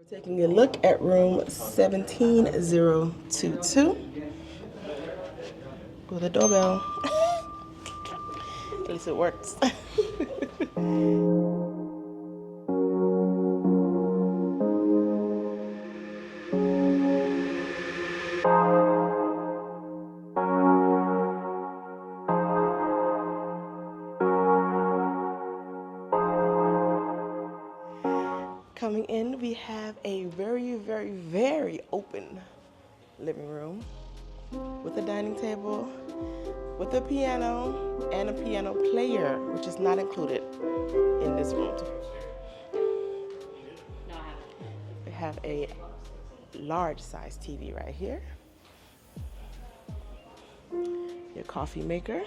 We're taking a look at room 17022 with a doorbell. At least it works. Coming in, we have a very open living room with a dining table, with a piano, and a piano player, which is not included in this room. We have a large size TV right here, your coffee maker,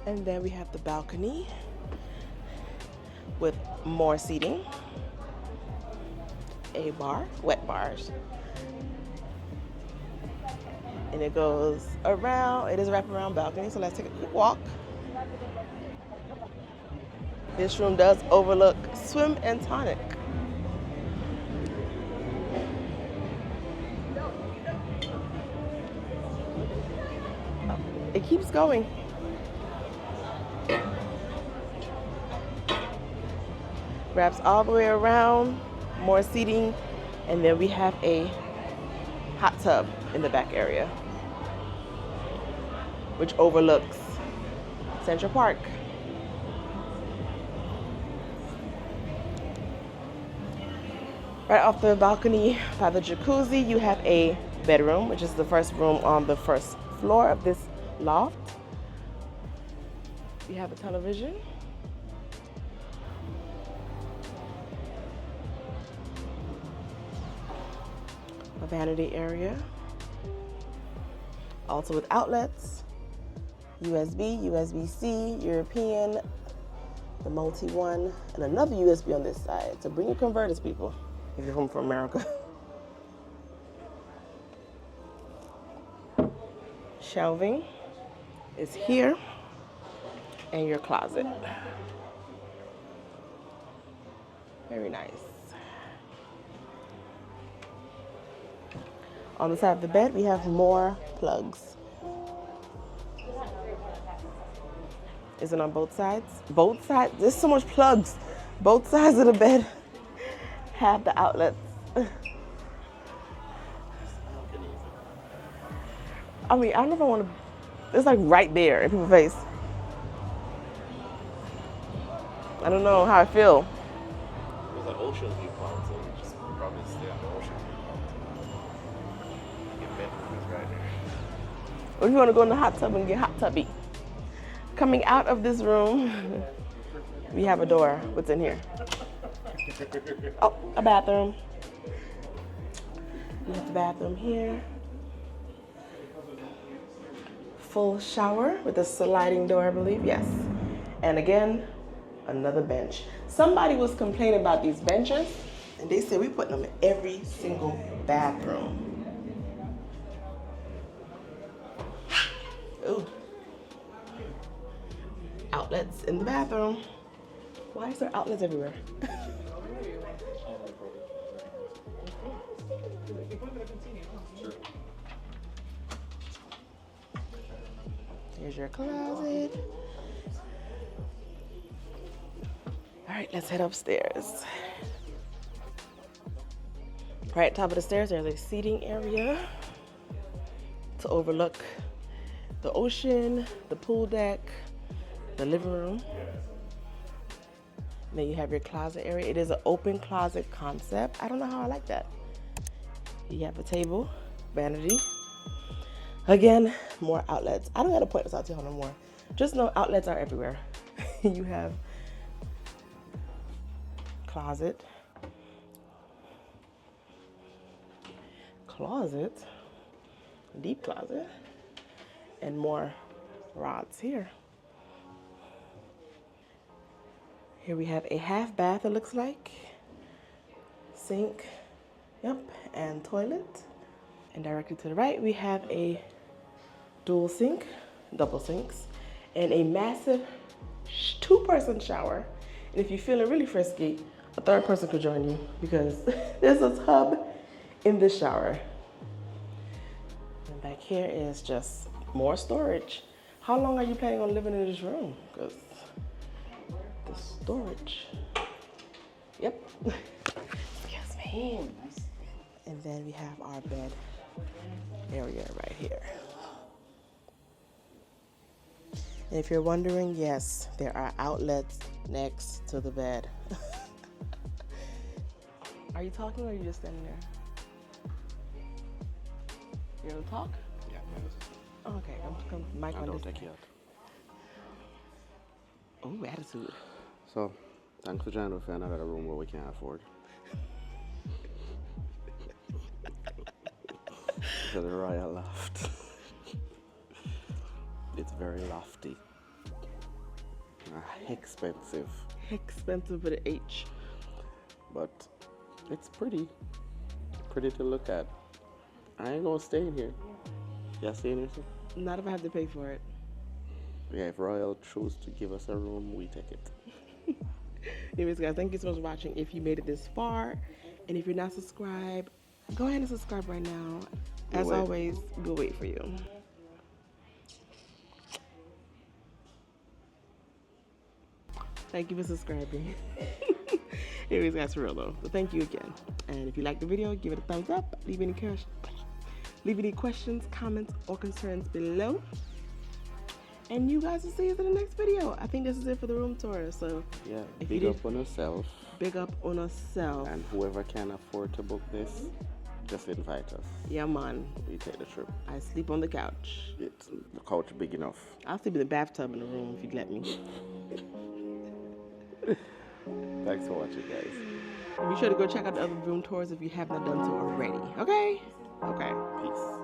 and then we have the balcony with more seating, a bar, wet bars, and it goes around. It is a wraparound balcony, so let's take a quick walk. This room does overlook Swim and Tonic. It keeps going. Wraps all the way around, more seating, and then we have a hot tub in the back area, which overlooks Central Park. Right off the balcony by the jacuzzi, you have a bedroom, which is the first room on the first floor of this loft. You have a television. A vanity area, also with outlets, USB, USB-C, European, the multi one, and another USB on this side. So bring your converters, people, if you're home from America. Shelving is here, and your closet. Very nice. On the side of the bed, we have more plugs. Is it on both sides? Both sides? There's so much plugs. Both sides of the bed have the outlets. I mean, I don't know if I want to, it's like right there in people's face. I don't know how I feel. There's an ocean viewpoint, so we just probably stay on the ocean viewpoint. Right. Or if you want to go in the hot tub and get hot tubby. Coming out of this room, we have a door. What's in here? Oh, a bathroom. We have the bathroom here. Full shower with a sliding door, I believe, yes. And again, another bench. Somebody was complaining about these benches, and they said we put them in every single bathroom. Ooh. Outlets in the bathroom. Why is there outlets everywhere? Here's your closet. All right, let's head upstairs. Right top of the stairs, there's a seating area to overlook the ocean, the pool deck, the living room. And then you have your closet area. It is an open closet concept. I don't know how I like that. You have a table, vanity. Again, more outlets. I don't gotta point this out to y'all no more. Just know outlets are everywhere. You have closet, deep closet, and more rods here. Here we have a half bath, it looks like. Sink, Yep, and toilet. And directly to the right, we have a dual sink, double sinks, and a massive two-person shower. And if you're feeling really frisky, a third person could join you because there's a tub in the shower. And back here is just more storage. How long are you planning on living in this room? Because the storage. Yep. Excuse me. Oh, nice. And then we have our bed area right here. And if you're wondering, yes, there are outlets next to the bed. Are you talking or are you just standing there? You gonna talk? Yeah, Oh, okay, come mic on don't this. take you out. Oh, attitude. So, thanks for joining us for another room where we can't afford. To the Royal Loft. It's very lofty. Expensive. Expensive with an H. But it's pretty. Pretty to look at. I ain't gonna stay in here. Y'all staying here too? Not if I have to pay for it. Yeah, if Royal choose to give us a room, we take it. Anyways, guys, thank you so much for watching. If you made it this far, and if you're not subscribed, go ahead and subscribe right now. As always, we'll wait for you. Thank you for subscribing. Anyways, guys, for real though. So thank you again. And if you liked the video, give it a thumbs up. Leave any questions, comments, or concerns below. And you guys will see us in the next video. I think this is it for the room tour. So Yeah, if big you up on yourself. big up on ourselves. And whoever can afford to book this, just invite us. Yeah, man. We take the trip. I sleep on the couch. It's the couch big enough. I'll sleep in the bathtub in the room if you'd let me. Thanks for watching, guys. And be sure to go check out the other room tours if you have not done so already. Okay? Okay. Peace.